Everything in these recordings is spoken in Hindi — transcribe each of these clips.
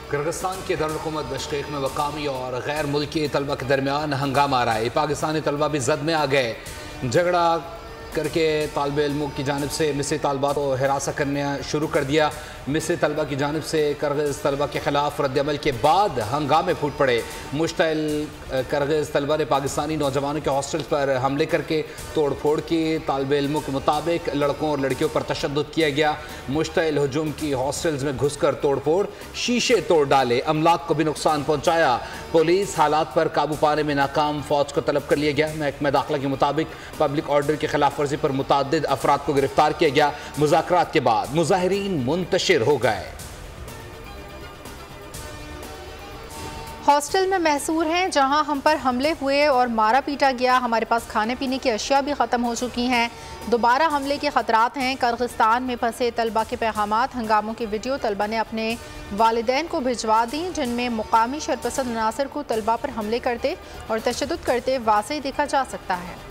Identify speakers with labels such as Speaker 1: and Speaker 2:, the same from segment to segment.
Speaker 1: किर्गिस्तान के दारुल-हुकूमत बिश्केक में मकामी और गैर मुल्की तलबा के दरमियान हंगामा आ रहा है। पाकिस्तानी तलबा भी जद में आ गए। झगड़ा करके तालिब इल्मों की जानिब से मिस्री तालबात को हिरासत करना शुरू कर दिया। मिस्री तलबा की जानिब से किर्गिज़ तलबा के खिलाफ रद्दअमल के बाद हंगामे फूट पड़े। मुश्तइल किर्गिज़ तलबा ने पाकिस्तानी नौजवानों के हॉस्टल पर हमले करके तोड़ फोड़ की। तालिब इल्मों के मुताबिक लड़कों और लड़कियों पर तशद्दुद किया गया। मुश्तइल हुजूम की हॉस्टल्स में घुस कर तोड़ फोड़, शीशे तोड़ डाले, अमलाक को भी नुकसान पहुँचाया। पुलिस हालात पर काबू पाने में नाकाम, फौज को तलब कर लिया गया। महकमा दाखिला के मुताबिक पब्लिक ऑर्डर की खिलाफ वर्जी पर मुतअद्दिद अफराद को गिरफ्तार किया गया। मुज़ाकरात के बाद मुजाहिरीन मुंतशिर हो गए।
Speaker 2: हॉस्टल में महसूर हैं जहां हम पर हमले हुए और मारा पीटा गया। हमारे पास खाने पीने की अशिया भी ख़त्म हो चुकी हैं। दोबारा हमले के ख़तरात हैं। किर्गिस्तान में फंसे तलबा के पैगामात, हंगामों की वीडियो तलबा ने अपने वालिदैन को भिजवा दी, जिनमें मुकामी शरपसंद अनासर को तलबा पर हमले करते और तशद्दुद करते वाज़ेह देखा जा सकता है।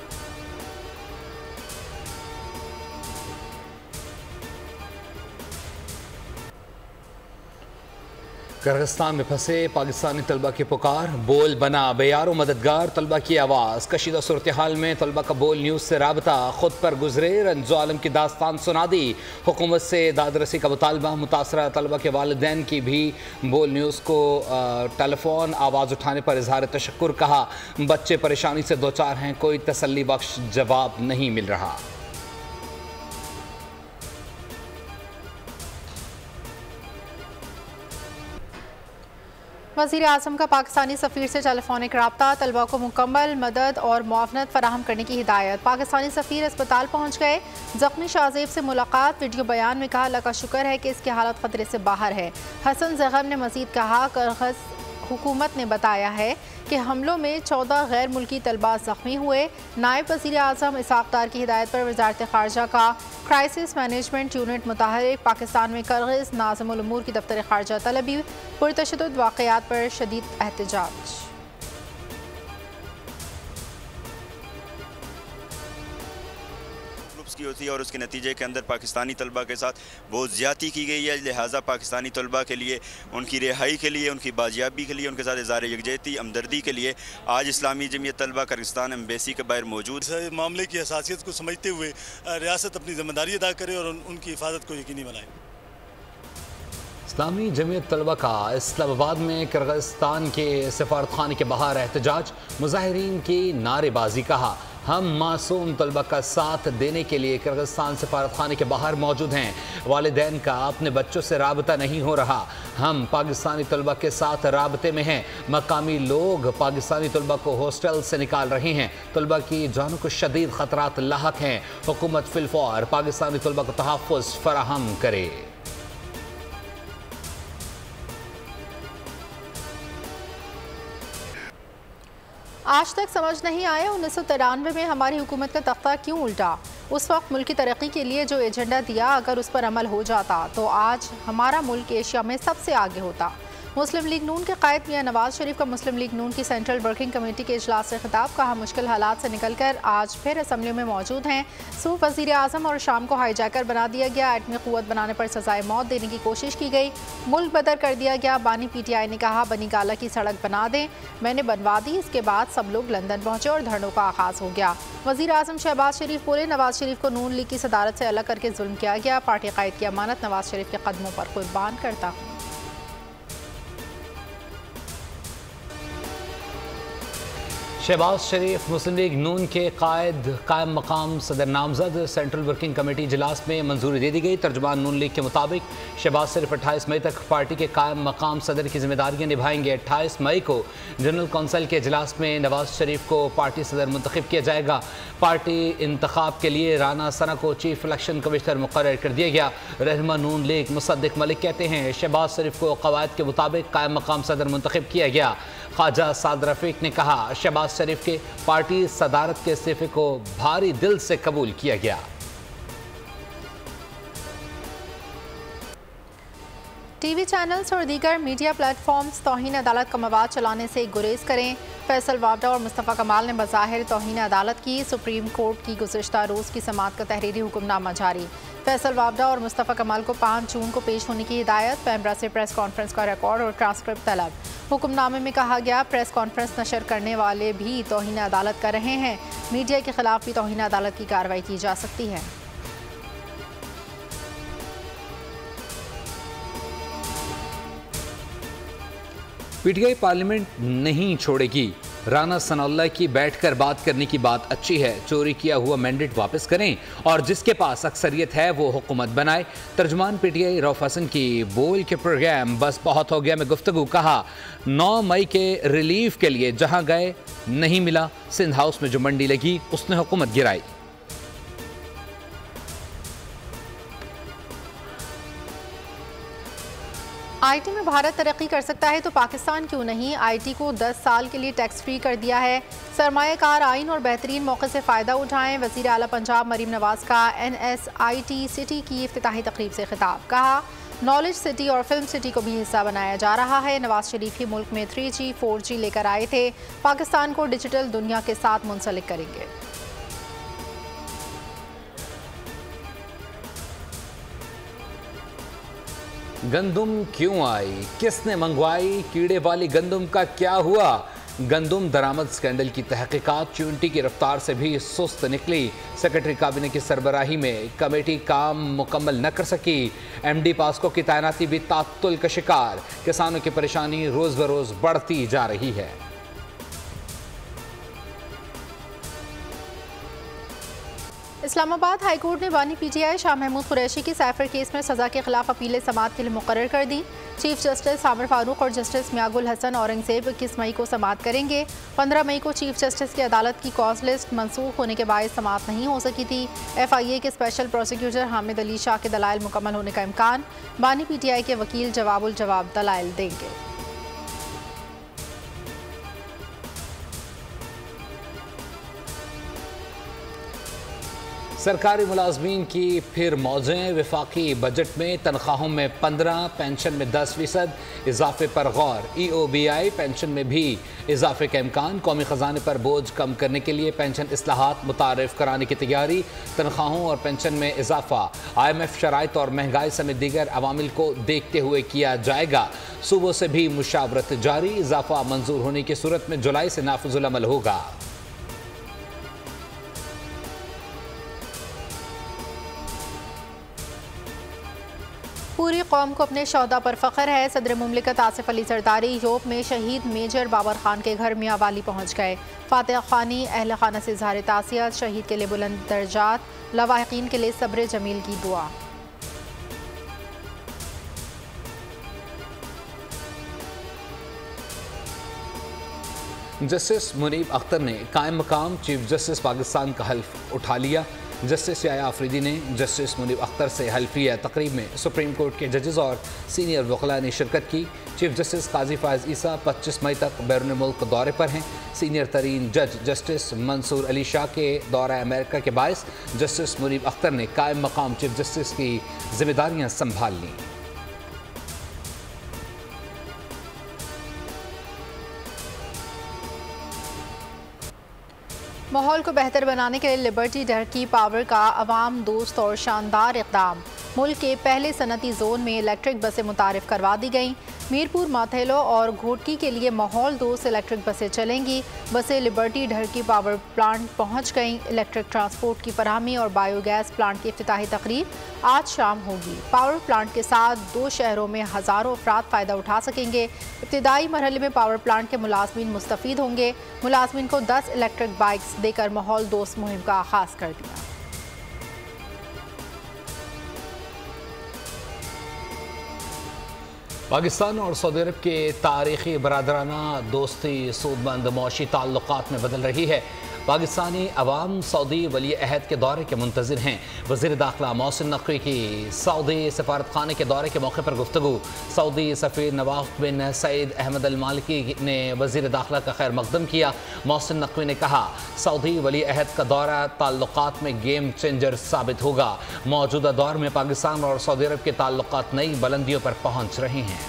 Speaker 1: किर्गिस्तान में फंसे पाकिस्तानी तलबा की पुकार, बोल बना बेयारो मददगार तलबा की आवाज़। कशीदा सूरत हाल में तलबा का बोल न्यूज़ से राबता, खुद पर गुजरे रंजो आलम की दास्तान सुना दी। हुकूमत से दादरसी का मुतालबा, मुतासरा तलबा के वालिदैन की भी बोल न्यूज़ को टेलीफोन आवाज़ उठाने पर इजहार तशक्कुर कहा। बच्चे परेशानी से दो चार हैं, कोई तसल्ली बख्श जवाब नहीं मिल रहा।
Speaker 2: वज़ीर आज़म का पाकिस्तानी सफ़ीर से टेलीफोनिक रब्ता, तलबा को मुकम्मल मदद और मुआवनत फराहम करने की हिदायत। पाकिस्तानी सफ़ीर अस्पताल पहुँच गए। ज़ख्मी शाहज़ेब से मुलाकात। वीडियो बयान में कहा, अल्लाह का शुक्र है कि इसकी हालत ख़तरे से बाहर है। हसन ज़ग़म ने मज़ीद कहा, किर्गिज़ हुकूमत ने बताया है कि हमलों में 14 गैर मुल्की तलबा ज़ख्मी हुए। नायब वज़ीर आज़म इसहाक़ डार की हिदायत पर वज़ारत ख़ारजा का क्राइसिस मैनेजमेंट यूनिट मुतहरिक। पाकिस्तान में किर्गिज़ नाज़िमुल उमूर की दफ्तर ख़ारजा तलबी, पुरतशद्दुद वाक़यात पर शदीद एहतजाज।
Speaker 3: की होती है और उसके नतीजे के अंदर पाकिस्तानी तलबा के साथ बहुत ज़्यादती की गई है। लिहाजा पाकिस्तानी तलबा के लिए, उनकी रिहाई के लिए, उनकी बाजियाबी के लिए, उनके साथ इज़हार यकजहती हमदर्दी के लिए आज इस्लामी जमीयत तलबा किर्गिस्तान एम्बेसी के बाहर मौजूद है।
Speaker 4: मामले की हसासियत को समझते हुए रियासत अपनी जिम्मेदारी अदा करे और उनकी हिफाजत को यकीनी बनाए।
Speaker 1: इस्लामी जमीयत तलबा का इस्लामाबाद में किर्गिस्तान के सफारतखाने के बाहर एहतजाज। मुजाहिरीन की नारेबाजी, कहा हम मासूम तलबा का साथ देने के लिए किर्गिस्तान सफारतखाने के बाहर मौजूद हैं। वालिदैन का अपने बच्चों से राबता नहीं हो रहा। हम पाकिस्तानी तलबा के साथ राबते में हैं। मकामी लोग पाकिस्तानी तलबा को हॉस्टल से निकाल रहे हैं। तलबा की जानों को शदीद खतरात लाहक हैं। हुकूमत फिलफौर पाकिस्तानी तलबा को तहफ़्फ़ुज़ फराहम करे।
Speaker 2: आज तक समझ नहीं आया 1993 में हमारी हुकूमत का तख्ता क्यों उल्टा। उस वक्त मुल्क की तरक्की के लिए जो एजेंडा दिया, अगर उस पर अमल हो जाता तो आज हमारा मुल्क एशिया में सबसे आगे होता। मुस्लिम लीग नून के कायद मियां नवाज शरीफ का मुस्लिम लीग नून की सेंट्रल वर्किंग कमेटी के इजलास से खिताब, कहा मुश्किल हालात से निकलकर आज फिर असम्बली में मौजूद हैं। सूफ वज़ीर आज़म और शाम को हाईजैकर बना दिया गया। एटमी क़ुव्वत बनाने पर सजाए मौत देने की कोशिश की गई। मुल्क बदर कर दिया गया। बानी PTI ने कहा, बनी गाला की सड़क बना दें, मैंने बनवा दी। इसके बाद सब लोग लंदन पहुंचे और धरनों का आगाज़ हो गया। वज़ीर आज़म शहबाज शरीफ बोले, नवाज शरीफ को नून लीग की सदारत से अलग करके जुल्म किया गया। पार्टी कायद की अमानत नवाज शरीफ के कदमों पर कुर्बान करता हूँ।
Speaker 1: शहबाज शरीफ मुस्लिम लीग नून के कायम मकाम सदर नामजद। सेंट्रल वर्किंग कमेटी इजलास में मंजूरी दे दी गई। तर्जुमान नून लीग के मुताबिक शहबाज शरीफ 28 मई तक पार्टी के कायम मकाम सदर की जिम्मेदारियां निभाएंगे। 28 मई को जनरल कौंसिल के इजलास में नवाज शरीफ को पार्टी सदर मुंतखब किया जाएगा। पार्टी इंतखाब के लिए राना सना को चीफ इलेक्शन कमिश्नर मुकर्रर कर दिया गया। रहनुमा नून लीग मुसद्दिक मलिक कहते हैं, शहबाज शरीफ को कवायद के मुताबिक कायम मकाम सदर मुंतखब किया गया। ख्वाजा साद रफीक ने कहा, शहबाज शरीफ के पार्टी सदारत के इस्तीफे को भारी दिल से कबूल किया गया।
Speaker 2: टीवी चैनल्स और दीगर मीडिया प्लेटफॉर्म्स तौहीन अदालत का मवाद चलाने से गुरेज करें। फैसल वावडा और मुस्तफ़ा कमाल ने बज़ाहिर तौहीन अदालत की। सुप्रीम कोर्ट की गुज़िश्ता रोज़ की समाअत का तहरीरी हुक्मनामा जारी। फैसल वाबडा और मुस्तफ़ा कमाल को 5 जून को पेश होने की हिदायत। पैमरा से प्रेस कॉन्फ्रेंस का रिकॉर्ड और ट्रांसक्रिप्ट तलब। हुक्मनामे में कहा गया प्रेस कॉन्फ्रेंस नशर करने वाले भी तौहीन अदालत कर रहे हैं। मीडिया के खिलाफ भी तौहीन अदालत की कार्रवाई की जा सकती है।
Speaker 1: पीटीआई पार्लियामेंट नहीं छोड़ेगी। राना सनाउल्लाह की बैठकर बात करने की बात अच्छी है, चोरी किया हुआ मैंडेट वापस करें और जिसके पास अक्सरियत है वो हुकूमत बनाए। तर्जुमान पीटीआई रऊफ हसन की बोल के प्रोग्राम बस बहुत हो गया में गुफ्तगू। कहा 9 मई के रिलीफ के लिए जहां गए नहीं मिला। सिंध हाउस में जो मंडी लगी उसने हुकूमत गिराई।
Speaker 2: आईटी में भारत तरक्की कर सकता है तो पाकिस्तान क्यों नहीं। आईटी को 10 साल के लिए टैक्स फ्री कर दिया है। सरमायाकार आइन और बेहतरीन मौके से फ़ायदा उठाएं। वज़ीर आला पंजाब मरीम नवाज का NSIT सिटी की इफ्तिताही तकरीब से खिताब। कहा नॉलेज सिटी और फिल्म सिटी को भी हिस्सा बनाया जा रहा है। नवाज शरीफ ही मुल्क में 3G 4G लेकर आए थे। पाकिस्तान को डिजिटल दुनिया के साथ मुंसलिक करेंगे।
Speaker 1: गंदुम क्यों आई, किसने मंगवाई, कीड़े वाली गंदुम का क्या हुआ। गंदुम दरामद स्कैंडल की तहकीकात च्यूंटी की रफ्तार से भी सुस्त निकली। सेक्रेटरी काबिने की सरबराही में कमेटी काम मुकम्मल न कर सकी। MD पास्को की तैनाती भी तात्तुल का शिकार। किसानों की परेशानी रोज बरोज बढ़ती जा रही है।
Speaker 2: इस्लामाबाद हाई कोर्ट ने बानी PTI शाह महमूद कुरैशी की साइफर केस में सज़ा के खिलाफ अपील समाअत के लिए मुकर्रर कर दी। चीफ जस्टिस आमिर फारूक और जस्टिस मियागुल हसन औरंगजेब 21 मई को समाअत करेंगे। 15 मई को चीफ जस्टिस की अदालत की कॉज लिस्ट मनसूख होने के बायस समाअत नहीं हो सकी थी। FIA के स्पेशल प्रोसिक्यूटर हामिद अली शाह के दलाइल मुकम्मल होने का इम्कान। बानी PTI के वकील जवाबुल जवाब दलाइल देंगे।
Speaker 1: सरकारी मुलाजमीन की फिर मौजें। वफाकी बजट में तनख्वाहों में 15, पेंशन में 10% इजाफे पर गौर। EOBI पेंशन में भी इजाफे का इम्कान। कौमी ख़जाने पर बोझ कम करने के लिए पेंशन इस्लाहात मुतारिफ कराने की तैयारी। तनख्वाहों और पेंशन में इजाफा IMF शराइत और महंगाई समेत दीगर अवामिल को देखते हुए किया जाएगा। सूबों से भी मुशावरत जारी। इजाफा मंजूर होने की सूरत में जुलाई से नाफिजुल अमल होगा।
Speaker 2: पूरी कौम को अपने शौदा पर फ़ख्र है। सदर मुमलिकत आसिफ अली जरदारी यूरोप में शहीद मेजर बाबर खान के घर मियांवाली पहुँच गए। फातिहा खानी अहल खाना से इज़हार ताज़ियत। शहीद के लिए बुलंद दर्जात, लवाहिकीन के लिए सब्र जमील की दुआ।
Speaker 1: जस्टिस मुनीब अख्तर ने कायम मकाम चीफ जस्टिस पाकिस्तान का हल्फ उठा लिया। जस्टिस याया आफरीदी ने जस्टिस मुनीब अख्तर से हल्फ लिया। तकरीब में सुप्रीम कोर्ट के जजेस और सीनियर वकला ने शिरकत की। चीफ जस्टिस काजी फायज़ ईसा 25 मई तक बैरून मुल्क दौरे पर हैं। सीनियर तरीन जज जस्टिस मंसूर अली शाह के दौरा अमेरिका के बायस जस्टिस मुनीब अख्तर ने कायम मकाम चीफ जस्टिस की जिम्मेदारियाँ संभाल लीं।
Speaker 2: माहौल को बेहतर बनाने के लिए लिबर्टी ढरकी पावर का अवाम दोस्त और शानदार इक़दाम। मुल्क के पहले सनती जोन में इलेक्ट्रिक बसें मुतारिफ करवा दी गईं। मीरपुर, माथेलो और घोटकी के लिए माहौल दोस्त इलेक्ट्रिक बसें चलेंगी। बसें लिबर्टी ढरकी पावर प्लांट पहुंच गईं। इलेक्ट्रिक ट्रांसपोर्ट की फराहमी और बायोगैस प्लांट की इफ्तिताही तकरीब आज शाम होगी। पावर प्लांट के साथ 2 शहरों में हज़ारों अफराद फ़ायदा उठा सकेंगे। इब्तिदाई मरहले में पावर प्लांट के मुलाजमीन मुस्तफ़ीद होंगे। मुलाजमीन को 10 इलेक्ट्रिक बाइक्स देकर माहौल दोस्त मुहिम का आगाज़ कर दिया।
Speaker 1: पाकिस्तान और सऊदी अरब के तारीख़ी बरादराना दोस्ती सूदमंद मौशी ताल्लुक़ात में बदल रही है। पाकिस्तानी अवाम सऊदी वली अहद के दौरे के मुंतज़िर हैं। वज़ीर दाखिला मोहसिन नकवी की सऊदी सफारत खाने के दौरे के मौके पर गुफ्तगू। सऊदी सफ़ीर नवाफ बिन सईद अहमद अल मालिकी ने वज़ीर दाखिला का खैर मकदम किया। मोहसिन नकवी ने कहा सऊदी वली अहद का दौरा ताल्लुक़ात में गेम चेंजर साबित होगा। मौजूदा दौर में पाकिस्तान और सऊदी अरब के ताल्लुक़ात नई बुलंदियों पर पहुँच रहे हैं।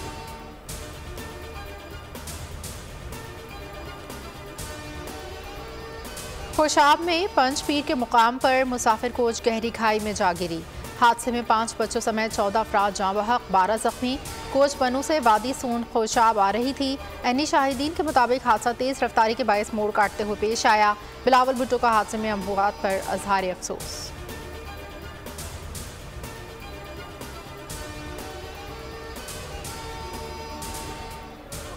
Speaker 1: खुशाब में पंच पीर के मुकाम पर मुसाफिर कोच गहरी खाई में जा गिरी।
Speaker 2: हादसे में 5 बच्चों समेत 14 अफराद जाँ बहक, 12 जख्मी। कोच बनू से वादी सून खोशाब आ रही थी। एनी शाहिदीन के मुताबिक हादसा तेज रफ्तारी के बायस मोड़ काटते हुए पेश आया। बिलावल भुट्टो का हादसे में अमवात पर अजहार अफसोस।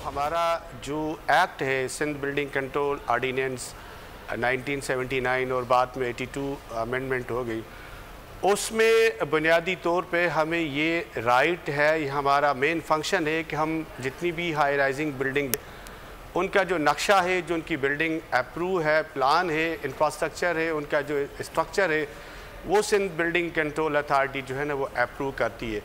Speaker 5: हमारा जो एक्ट है सिंध बिल्डिंग कंट्रोल ऑर्डिनेंस 1979 और बाद में 82 अमेंडमेंट हो गई, उसमें बुनियादी तौर पे हमें ये राइट है, ये हमारा मेन फंक्शन है कि हम जितनी भी हाई राइजिंग बिल्डिंग उनका जो नक्शा है, जो उनकी बिल्डिंग अप्रूव है, प्लान है, इंफ्रास्ट्रक्चर है, उनका जो स्ट्रक्चर है, वो सिंध बिल्डिंग कंट्रोल अथॉरिटी जो है ना वो अप्रूव करती है।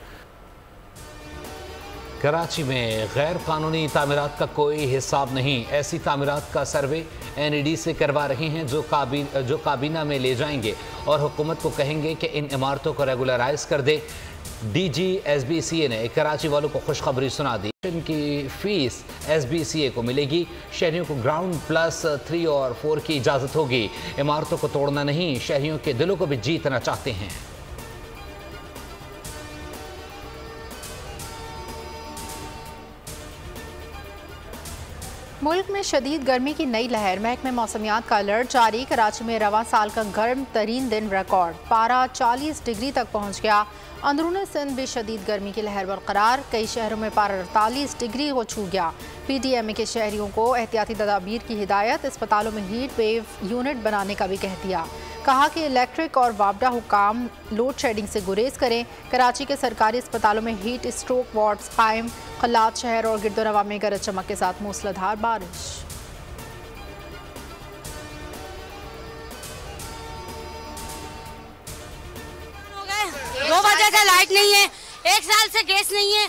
Speaker 1: कराची में गैर कानूनी तामीरात का कोई हिसाब नहीं। ऐसी तामीरात का सर्वे NED से करवा रहे हैं जो काबीना में ले जाएंगे और हुकूमत को कहेंगे कि इन इमारतों को रेगुलराइज कर दे। DG SBCA ने कराची वालों को खुशखबरी सुना दी। इनकी फीस SBCA को मिलेगी। शहरियों को ग्राउंड +3 और 4 की इजाज़त होगी। इमारतों को तोड़ना नहीं, शहरियों के दिलों को भी जीतना चाहते हैं।
Speaker 2: मुल्क में शदीद गर्मी की नई लहर, महकमे मौसमियात का अलर्ट जारी। कराची में रवा साल का गर्म तरीन दिन रिकॉर्ड, पारा 40 डिग्री तक पहुंच गया। अंदरून सिंध भी शदीद गर्मी की लहर बरकरार, कई शहरों में पारा 48 डिग्री को छू गया। PDMA के शहरियों को एहतियाती तदाबीर की हिदायत, अस्पतालों में हीट वेव यूनिट बनाने का भी कह दिया। कहा कि इलेक्ट्रिक और वापडा हुकाम लोड शेडिंग से गुरेज करें। कराची के सरकारी अस्पतालों में हीट स्ट्रोक वार्ड्स कायम। खल्लात शहर और गिरदोनवा में गरज चमक के साथ मूसलाधार बारिश।
Speaker 6: 2 बजे से लाइट नहीं है, 1 साल से गैस नहीं है।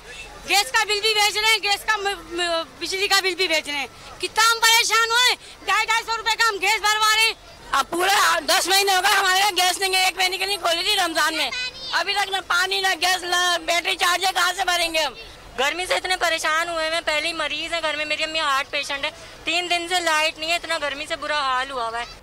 Speaker 6: गैस का बिल भी भेज रहे हैं, गैस का बिजली का बिल भी भेज रहे हैं। कितना हम परेशान हुए, 250 रुपए का हम गैस भरवा रहे हैं। अब पूरा 10 महीने हो गए हमारे यहाँ गैस नहीं है। 1 महीने के लिए खोली थी रमजान में, अभी तक ना पानी ना गैस ना बैटरी चार्जर, कहाँ से भरेंगे हम।
Speaker 7: गर्मी से इतने परेशान हुए हैं। पहली मरीज है घर में, मेरी अम्मी हार्ट पेशेंट है। 3 दिन से लाइट नहीं है, इतना गर्मी से बुरा हाल हुआ हुआ है।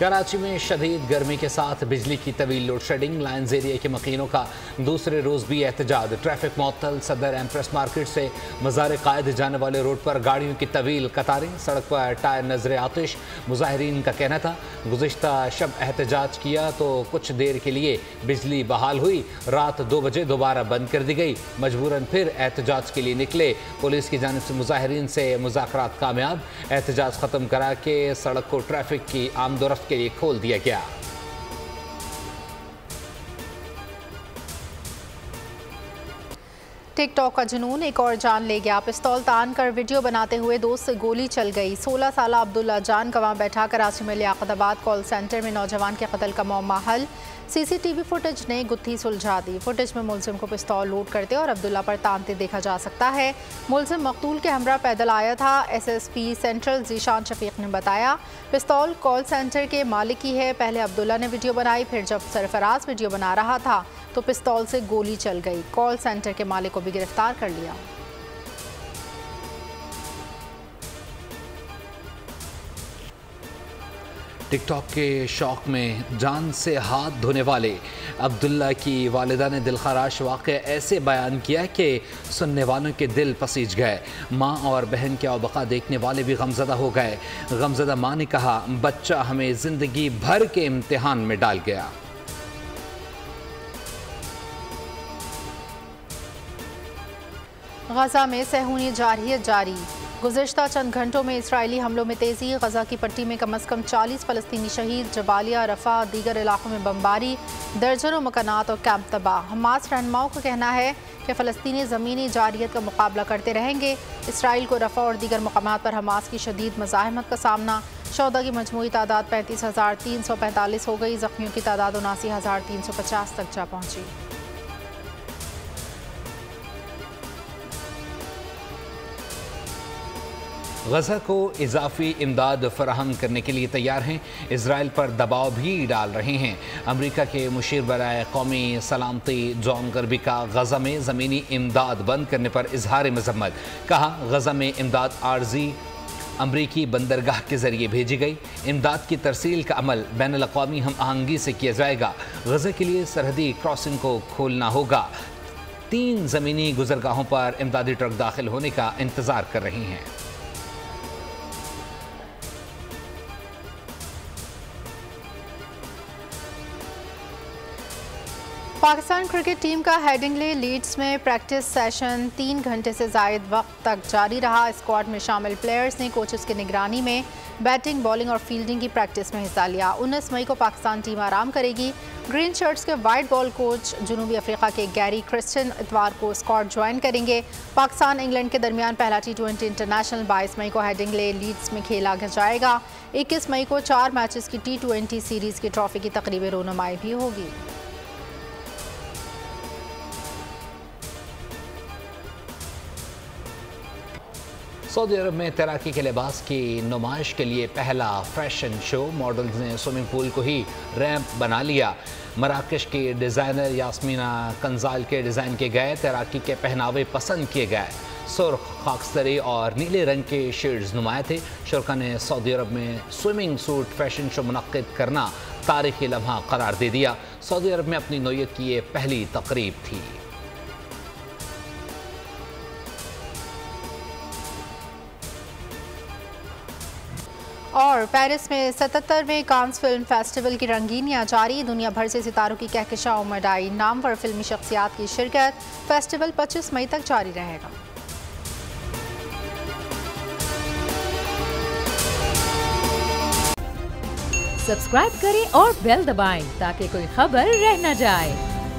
Speaker 1: कराची में शदीद गर्मी के साथ बिजली की तवील लोड शेडिंग, लाइन्स एरिया के मकीनों का दूसरे रोज़ भी एहतजाज। ट्रैफिक मुअत्तल, सदर एम्प्रेस मार्केट से मज़ार कायद जाने वाले रोड पर गाड़ियों की तवील कतारें, सड़क पर टायर नजर आतिश। मुजाहिरीन का कहना था गुज़िश्ता शब एहतजाज किया तो कुछ देर के लिए बिजली बहाल हुई, रात 2 बजे दोबारा बंद कर दी गई। मजबूरन फिर एहतजाज के लिए निकले। पुलिस की जानिब से मुजाहिरीन से मुज़ाकरात कामयाब, एहतजाज ख़त्म करा के सड़क को ट्रैफिक की आमदोरफ्त के लिए खोल दिया गया।
Speaker 2: टिकटॉक का जुनून एक और जान ले गया। पिस्तौल तान कर वीडियो बनाते हुए दोस्त से गोली चल गई। 16 साल अब्दुल्ला जान गवाह बैठा। कराची में लियाकताबाद कॉल सेंटर में नौजवान के कत्ल का मौमा हल। CCTV फुटेज ने गुत्थी सुलझा दी। फुटेज में मुलजिम को पिस्तौल लोड करते और अब्दुल्ला पर तानते देखा जा सकता है। मुलजिम मकतूल के हमरा पैदल आया था। SSP सेंट्रल जीशान शफीक ने बताया पिस्तौल कॉल सेंटर के मालिक की है। पहले अब्दुल्ला ने वीडियो बनाई, फिर जब सरफराज वीडियो बना रहा था तो पिस्तौल से गोली चल गई। कॉल सेंटर के मालिक को भी गिरफ्तार कर लिया।
Speaker 1: टिकटॉक के शौक में जान से हाथ धोने वाले अब्दुल्ला की वालिदा ने दिलखराश वाक़या ऐसे बयान किया कि सुनने वालों के दिल पसीज गए। माँ और बहन के अवबका देखने वाले भी गमज़दा हो गए। गमज़दा माँ ने कहा बच्चा हमें ज़िंदगी भर के इम्तिहान में डाल गया।
Speaker 2: गजा में सहूनी जारहियत जारी। गुज़िश्ता चंद घंटों में इसराइली हमलों में तेज़ी। गजा की पट्टी में कम अज़ कम 40 फ़लस्तीनी शहीद। जबालिया, रफ़ा और दीगर इलाकों में बमबारी, दर्जनों मकानात और कैंप तबाह। हमास रहनुमाओं का कहना है कि फ़लस्तीनी ज़मीनी जारहियत का मुकाबला करते रहेंगे। इसराइल को रफ़ा और दीगर मकामात पर हमास की शदीद मज़ाहमत का सामना। शोहदा की मजमूई तादाद 35,345 हो गई। ज़ख्मियों की तादाद 79,350 तक जा पहुँची।
Speaker 1: गजा को इजाफी इमदाद फराहम करने के लिए तैयार हैं। इसराइल पर दबाव भी डाल रहे हैं। अमरीका के मुशीर बराए कौमी सलामती जॉन गर्बी का गजा में ज़मीनी इमदाद बंद करने पर इजहार मजम्मत। कहा गजा में इमदाद आर्जी अमरीकी बंदरगाह के जरिए भेजी गई। इमदाद की तरसील का अमल बैनुल अक़वामी हम आहंगी से किया जाएगा। गज़ा के लिए सरहदी क्रॉसिंग को खोलना होगा। 3 ज़मीनी गुजरगाहों पर इमदादी ट्रक दाखिल होने का इंतज़ार कर रही हैं।
Speaker 2: पाकिस्तान क्रिकेट टीम का हेडिंगले लीड्स में प्रैक्टिस सेशन 3 घंटे से ज़ायद वक्त तक जारी रहा। स्क्वाड में शामिल प्लेयर्स ने कोचेस की निगरानी में बैटिंग, बॉलिंग और फील्डिंग की प्रैक्टिस में हिस्सा लिया। 19 मई को पाकिस्तान टीम आराम करेगी। ग्रीन शर्ट्स के वाइट बॉल कोच जनूबी अफ्रीका के गैरी क्रिस्टन इतवार को स्क्वाड ज्वाइन करेंगे। पाकिस्तान इंग्लैंड के दरमियान पहला T20 इंटरनेशनल 22 मई को हेडिंगले लीड्स में खेला जाएगा। 21 मई को 4 मैचेस की T20 सीरीज़ की ट्रॉफी की तकरीब रोनुमाई भी होगी।
Speaker 1: सऊदी अरब में तैराकी के लिबास की नुमाइश के लिए पहला फैशन शो। मॉडल्स ने स्विमिंग पूल को ही रैंप बना लिया। मराकश की डिज़ाइनर यास्मीना कंजाल के डिज़ाइन किए गए तैराकी के पहनावे पसंद किए गए। सुर्ख, खाकस्तरी और नीले रंग के शेड्स नुमाया थे। शुरा ने सऊदी अरब में स्विमिंग सूट फैशन शो मुनक्किद करना तारीखी लम्हा करार दे दिया। सऊदी अरब में अपनी नौयत की ये पहली तकरीब थी।
Speaker 2: और पेरिस में 77वें कांस फिल्म फेस्टिवल की रंगीनियां जारी। दुनिया भर से सितारों की कहकशां उमड़ आई। नामवर फिल्मी शख्सियात की शिरकत। फेस्टिवल 25 मई तक जारी रहेगा।
Speaker 8: सब्सक्राइब करें और बेल दबाएं ताकि कोई खबर रह न जाए।